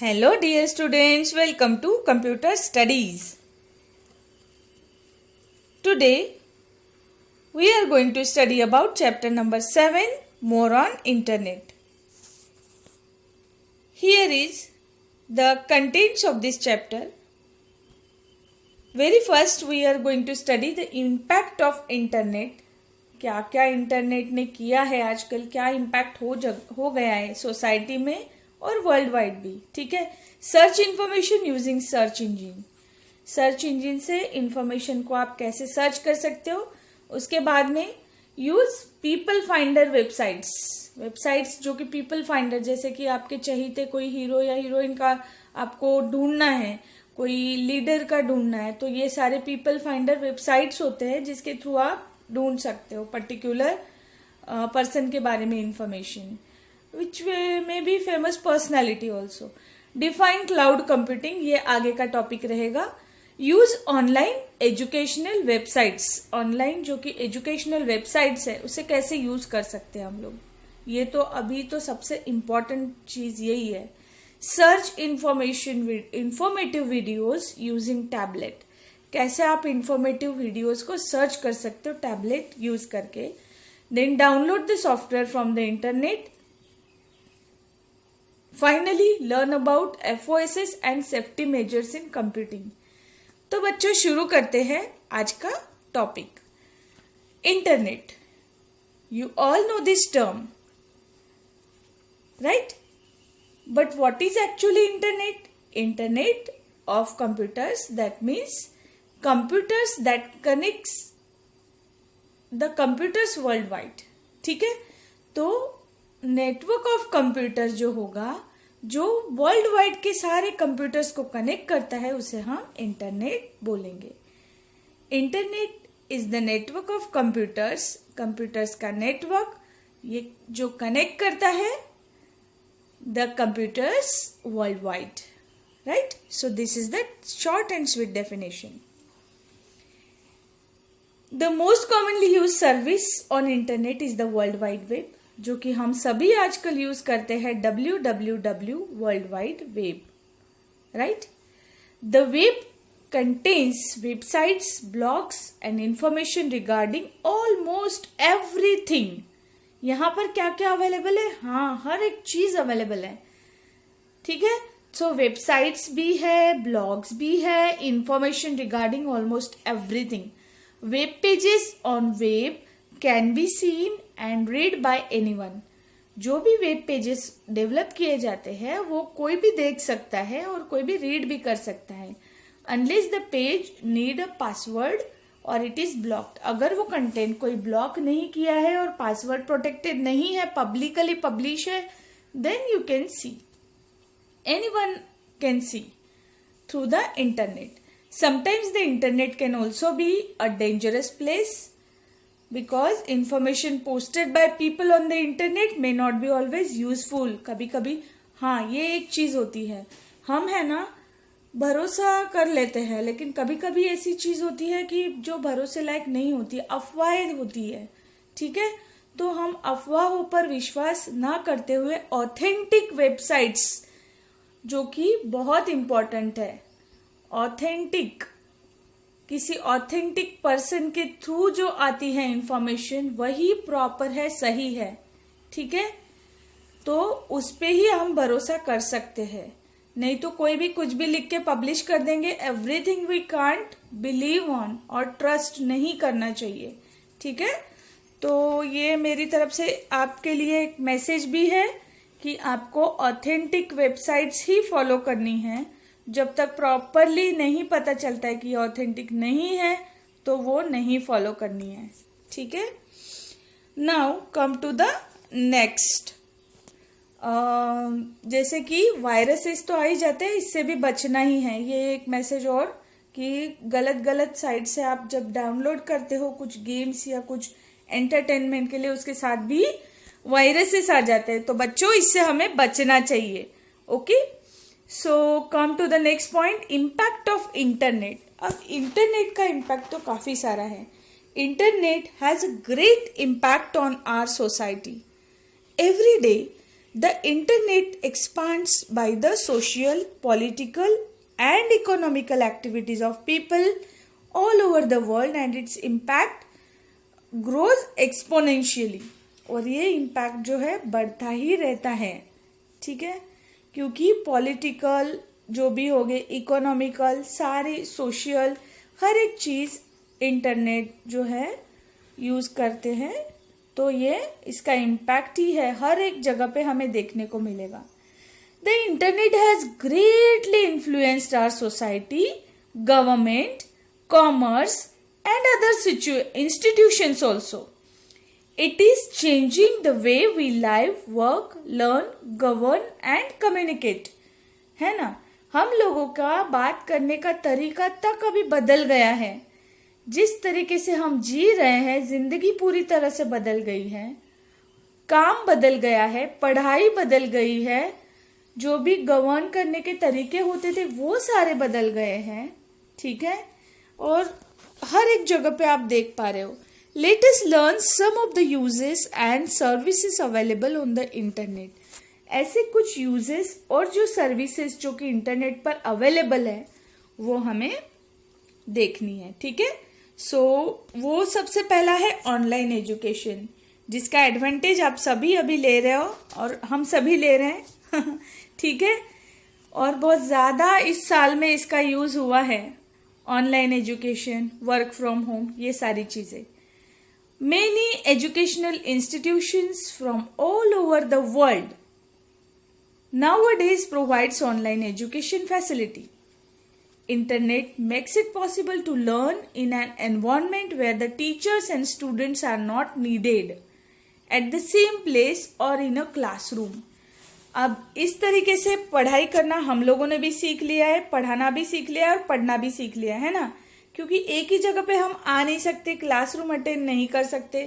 Hello dear students, welcome to Computer Studies. Today we are going to study about chapter number 7, more on internet. Here is the contents of this chapter. Very first we are going to study the impact of internet. क्या क्या internet ने किया है आजकल, क्या impact हो गया है सोसाइटी में और वर्ल्ड वाइड भी. ठीक है. Search information using search engine. Search engine से इंफॉर्मेशन को आप कैसे सर्च कर सकते हो. उसके बाद में यूज पीपल फाइंडर वेबसाइट्स जो कि पीपल फाइंडर, जैसे कि आपके चहीते कोई हीरो या हीरोइन का आपको ढूंढना है, कोई लीडर का ढूंढना है, तो ये सारे पीपल फाइंडर वेबसाइट्स होते हैं जिसके थ्रू आप ढूंढ सकते हो पर्टिकुलर पर्सन के बारे में information, which may be famous personality also. Define cloud computing, ये आगे का टॉपिक रहेगा. Use online educational websites. Online जो कि एजुकेशनल वेबसाइट्स है उसे कैसे यूज कर सकते हैं हम लोग, ये तो अभी तो सबसे इम्पोर्टेंट चीज यही है. Search informative videos using tablet. कैसे आप इंफॉर्मेटिव वीडियोज को सर्च कर सकते हो टैबलेट यूज करके. Then download the software from the internet. Finally learn about FOSS and safety measures in computing. तो बच्चों शुरू करते हैं आज का topic. Internet. You all know this term, right? But what is actually internet? Internet of computers, that means computers that connects the computers world wide. ठीक है. तो नेटवर्क ऑफ कंप्यूटर्स जो होगा, जो वर्ल्ड वाइड के सारे कंप्यूटर्स को connect करता है, उसे हम इंटरनेट बोलेंगे. Internet is the network of computers का नेटवर्क, ये जो कनेक्ट करता है the computers world wide. Right? So this is the short and sweet definition. The most commonly use service on internet is the world wide web, जो कि हम सभी आजकल यूज करते हैं. www world wide web. Right? The web contains websites, blogs and information regarding almost everything. यहां पर क्या क्या अवेलेबल है? हाँ, हर एक चीज अवेलेबल है. ठीक है. सो वेबसाइट्स भी है, ब्लॉग्स भी है, information regarding almost everything. Web pages on web can be seen and read by anyone. जो भी वेब पेजेस डेवलप किए जाते हैं वो कोई भी देख सकता है और कोई भी रीड भी कर सकता है, unless the page need a password और इट इज ब्लॉक्ड. अगर वो कंटेंट कोई ब्लॉक नहीं किया है और पासवर्ड प्रोटेक्टेड नहीं है, पब्लिकली पब्लिश है, then you can see, anyone can see through the internet. Sometimes the internet can also be a dangerous place because information posted by people on the internet may not be always useful. कभी कभी हाँ, ये एक चीज होती है, हम है ना भरोसा कर लेते हैं, लेकिन कभी कभी ऐसी चीज होती है कि जो भरोसे लायक नहीं होती, अफवाहें होती है. ठीक है. तो हम अफवाहों पर विश्वास ना करते हुए ऑथेंटिक वेबसाइट्स, जो कि बहुत इंपॉर्टेंट है, ऑथेंटिक, किसी ऑथेंटिक पर्सन के थ्रू जो आती है इंफॉर्मेशन वही प्रॉपर है, सही है. ठीक है. तो उस पे ही हम भरोसा कर सकते हैं, नहीं तो कोई भी कुछ भी लिख के पब्लिश कर देंगे. Everything we can't believe on और ट्रस्ट नहीं करना चाहिए. ठीक है. तो ये मेरी तरफ से आपके लिए एक मैसेज भी है कि आपको ऑथेंटिक वेबसाइट्स ही फॉलो करनी है. जब तक प्रॉपरली नहीं पता चलता है कि ऑथेंटिक नहीं है तो वो नहीं फॉलो करनी है. ठीक है. Now come to the next. जैसे कि वायरसेस तो आ ही जाते हैं, इससे भी बचना ही है. ये एक मैसेज और कि गलत साइट से आप जब डाउनलोड करते हो कुछ गेम्स या कुछ एंटरटेनमेंट के लिए, उसके साथ भी वायरसेस आ जाते हैं. तो बच्चों, इससे हमें बचना चाहिए. Okay. So come to the next point, impact of internet. अब इंटरनेट का इम्पैक्ट तो काफी सारा है. Internet has a great impact on our society. Every day The internet expands by the social, political and economical activities of people all over the world and its impact grows exponentially. और ये impact जो है बढ़ता ही रहता है, ठीक है, क्योंकि पॉलिटिकल जो भी हो गए, इकोनॉमिकल, सारी सोशल, हर एक चीज़ इंटरनेट जो है यूज़ करते हैं, तो ये इसका इम्पैक्ट ही है, हर एक जगह पे हमें देखने को मिलेगा. The internet has greatly influenced our society, government, commerce and other institutions also. It is changing the way we live, work, learn, govern and communicate. है ना, हम लोगों का बात करने का तरीका तक अभी बदल गया है. जिस तरीके से हम जी रहे हैं, जिंदगी पूरी तरह से बदल गई है, काम बदल गया है, पढ़ाई बदल गई है, जो भी गवर्न करने के तरीके होते थे वो सारे बदल गए हैं, ठीक है. और हर एक जगह पे आप देख पा रहे हो. Let us learn some of the uses and services available on the internet. ऐसे कुछ uses और जो services जो कि इंटरनेट पर अवेलेबल है वो हमें देखनी है, ठीक है. वो सबसे पहला है ऑनलाइन एजुकेशन, जिसका एडवांटेज आप सभी अभी ले रहे हो और हम सभी ले रहे हैं ठीक है. और बहुत ज़्यादा इस साल में इसका यूज़ हुआ है. Online education, work from home, ये सारी चीज़ें. Many educational institutions from all over the world nowadays provides online education facility. Internet makes it possible to learn in an environment where the teachers and students are not needed at the same place or in a classroom. अब इस तरीके से पढ़ाई करना हम लोगों ने भी सीख लिया है, पढ़ाना भी सीख लिया है और पढ़ना भी सीख लिया है ना, क्योंकि एक ही जगह पे हम आ नहीं सकते, क्लासरूम अटेंड नहीं कर सकते.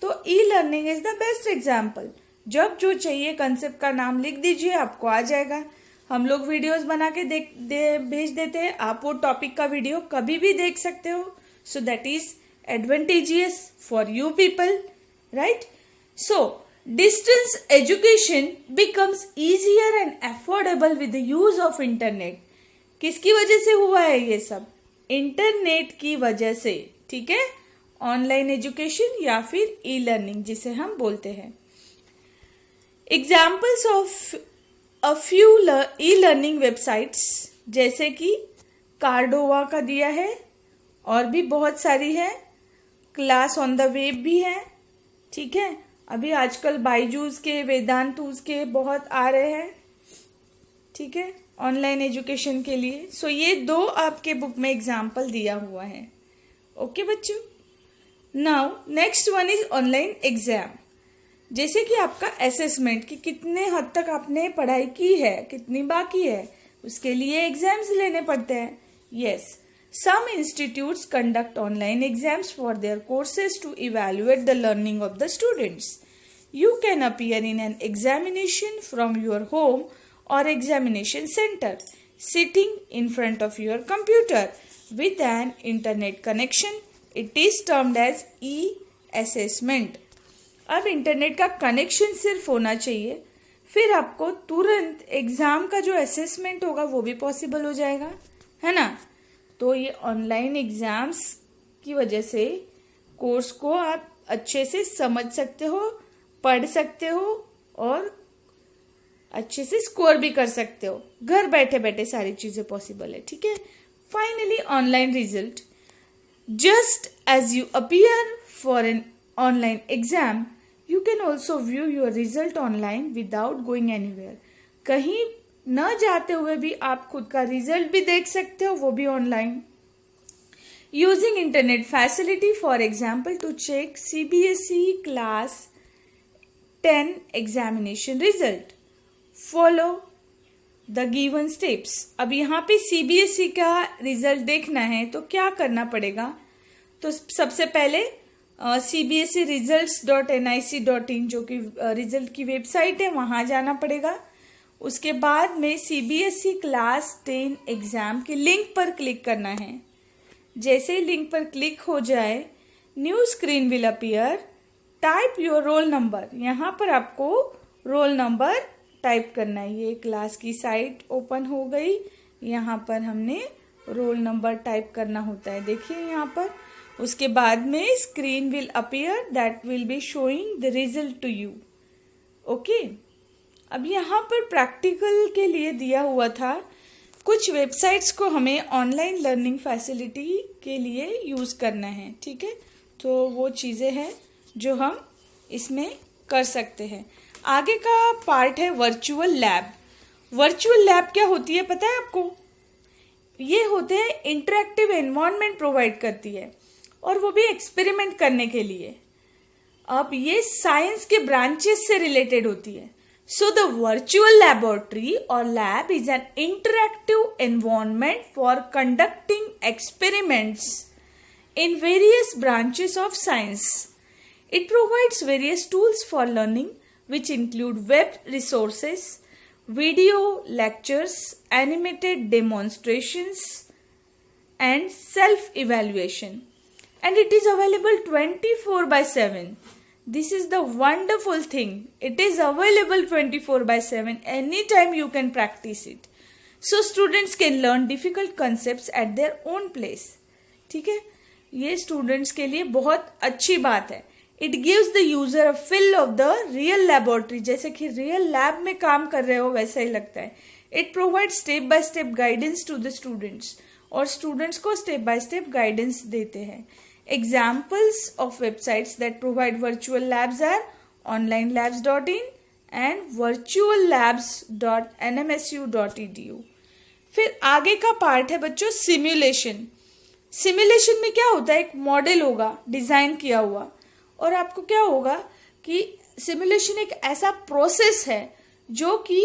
तो e learning is the best example. जब जो चाहिए कंसेप्ट का नाम लिख दीजिए, आपको आ जाएगा. हम लोग वीडियोस बना के भेज देते हैं, आप वो टॉपिक का वीडियो कभी भी देख सकते हो. So that is advantageous for you people, right. So distance education becomes easier and affordable with the use of internet. किसकी वजह से हुआ है ये सब? इंटरनेट की वजह से, ठीक है. ऑनलाइन एजुकेशन या फिर ई लर्निंग जिसे हम बोलते हैं. Examples of a few e learning websites जैसे कि कार्डोवा का दिया है, और भी बहुत सारी है. क्लास ऑन द वेब भी है, ठीक है. अभी आजकल बायजूस के, वेदांतूस के बहुत आ रहे हैं, ठीक है, ऑनलाइन एजुकेशन के लिए. सो ये 2 आपके बुक में एग्जाम्पल दिया हुआ है. ओके बच्चों. Now next one is online exam. जैसे कि आपका असेसमेंट कि कितने हद तक आपने पढ़ाई की है, कितनी बाकी है, उसके लिए एग्जाम्स लेने पड़ते हैं. Yes, some institutes conduct online exams for their courses to evaluate the learning of the students. You can appear in an examination from your home or examination center sitting in front of your computer with an internet connection. It is termed as e-assessment. अब internet का connection सिर्फ होना चाहिए, फिर आपको तुरंत exam का जो असेसमेंट होगा वो भी पॉसिबल हो जाएगा, है ना. तो ये ऑनलाइन एग्जाम्स की वजह से कोर्स को आप अच्छे से समझ सकते हो, पढ़ सकते हो और अच्छे से स्कोर भी कर सकते हो. घर बैठे बैठे सारी चीजें पॉसिबल है, ठीक है. Finally online result. Just as you appear for an online exam, you can also view your result online without going anywhere. कहीं न जाते हुए भी आप खुद का रिजल्ट भी देख सकते हो, वो भी online. Using internet facility for example to check CBSE class 10 examination result. Follow the given steps. अब यहाँ पे CBSE का रिजल्ट देखना है तो क्या करना पड़ेगा? तो सबसे पहले cbseresults.nic.in जो कि रिजल्ट की वेबसाइट है, वहाँ जाना पड़ेगा. उसके बाद में CBSE क्लास 10 एग्जाम के लिंक पर क्लिक करना है. जैसे लिंक पर क्लिक हो जाए, new screen will appear. Type your roll number. यहाँ पर आपको रोल नंबर टाइप करना है। ये क्लास की साइट ओपन हो गई, यहाँ पर हमने रोल नंबर टाइप करना होता है। देखिए यहाँ पर, उसके बाद में screen will appear that will be showing the result to you. Okay, अब यहाँ पर प्रैक्टिकल के लिए दिया हुआ था, कुछ वेबसाइट्स को हमें ऑनलाइन लर्निंग फैसिलिटी के लिए यूज करना है। ठीक है, तो वो चीजें हैं जो हम इसमें कर सकते हैं। आगे का पार्ट है वर्चुअल लैब। वर्चुअल लैब क्या होती है पता है आपको? ये होते हैं इंटरेक्टिव एनवायरनमेंट प्रोवाइड करती है, और वो भी एक्सपेरिमेंट करने के लिए। अब ये साइंस के ब्रांचेस से रिलेटेड होती है। सो द वर्चुअल लैबोरेटरी और lab is an interactive environment for conducting experiments in various branches of science. It provides various tools for learning, which include web resources, video lectures, animated demonstrations, and self-evaluation. And it is available 24/7. This is the wonderful thing. It is available 24/7. Anytime you can practice it. So students can learn difficult concepts at their own place. ठीक है, ये students के लिए बहुत अच्छी बात है। It gives the user a feel of the real laboratory, जैसे कि रियल लैब में काम कर रहे हो वैसा ही लगता है। It provide step by step guidance to the students, और स्टूडेंट्स को स्टेप बाय स्टेप गाइडेंस देते हैं। Examples of websites that provide virtual labs are onlinelabs.in and virtuallabs.nmsu.edu। फिर आगे का पार्ट है बच्चों सिमुलेशन। सिमुलेशन में क्या होता है, एक मॉडल होगा डिजाइन किया हुआ, और आपको क्या होगा कि सिमुलेशन एक ऐसा प्रोसेस है जो कि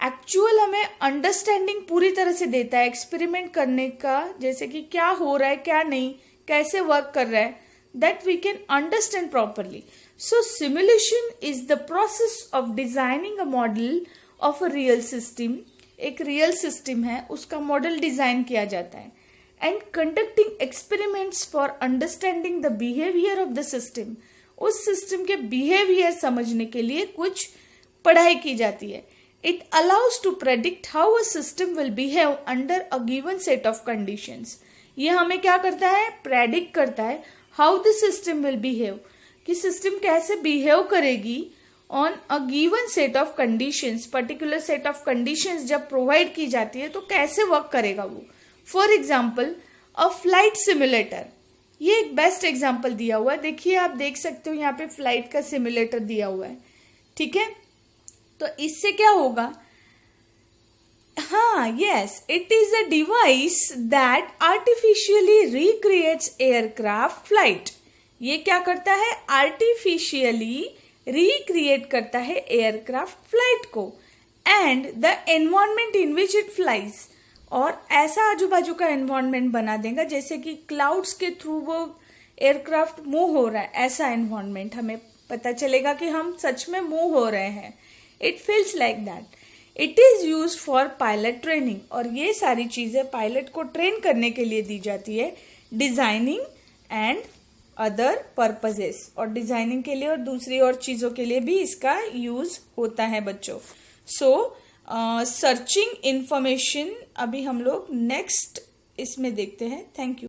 एक्चुअल हमें अंडरस्टैंडिंग पूरी तरह से देता है एक्सपेरिमेंट करने का, जैसे कि क्या हो रहा है क्या नहीं, कैसे वर्क कर रहा है, that we can understand properly. So simulation is the process of designing a model of a real system. एक रियल सिस्टम है, उसका मॉडल डिजाइन किया जाता है, and conducting experiments for understanding the behavior of the system। उस system के behaviour समझने के लिए कुछ पढ़ाई की जाती है। It allows to predict how a system will behave under a given set of conditions। ये हमें क्या करता है, प्रेडिक्ट करता है how the system will behave, कि सिस्टम कैसे बिहेव करेगी on a given set of conditions। Particular set of conditions जब प्रोवाइड की जाती है तो कैसे वर्क करेगा वो। For example a flight simulator, ये एक बेस्ट एग्जाम्पल दिया हुआ है। देखिए, आप देख सकते हो यहाँ पे फ्लाइट का सिमुलेटर दिया हुआ है। ठीक है, तो इससे क्या होगा, हाँ yes, it is a device that artificially recreates aircraft flight. ये क्या करता है, आर्टिफिशियली रिक्रिएट करता है एयरक्राफ्ट फ्लाइट को, and the environment in which it flies, और ऐसा आजू बाजू का एनवायरनमेंट बना देगा जैसे कि क्लाउड्स के थ्रू वो एयरक्राफ्ट मूव हो रहा है, ऐसा एनवायरनमेंट हमें पता चलेगा कि हम सच में मूव हो रहे हैं। It feels like that. It is use for pilot training, और ये सारी चीजें पायलट को ट्रेन करने के लिए दी जाती है, डिजाइनिंग एंड अदर पर्पजेस, और डिजाइनिंग के लिए और दूसरी और चीजों के लिए भी इसका यूज होता है बच्चों। सो सर्चिंग इंफॉर्मेशन अभी हम लोग नेक्स्ट इसमें देखते हैं। Thank you.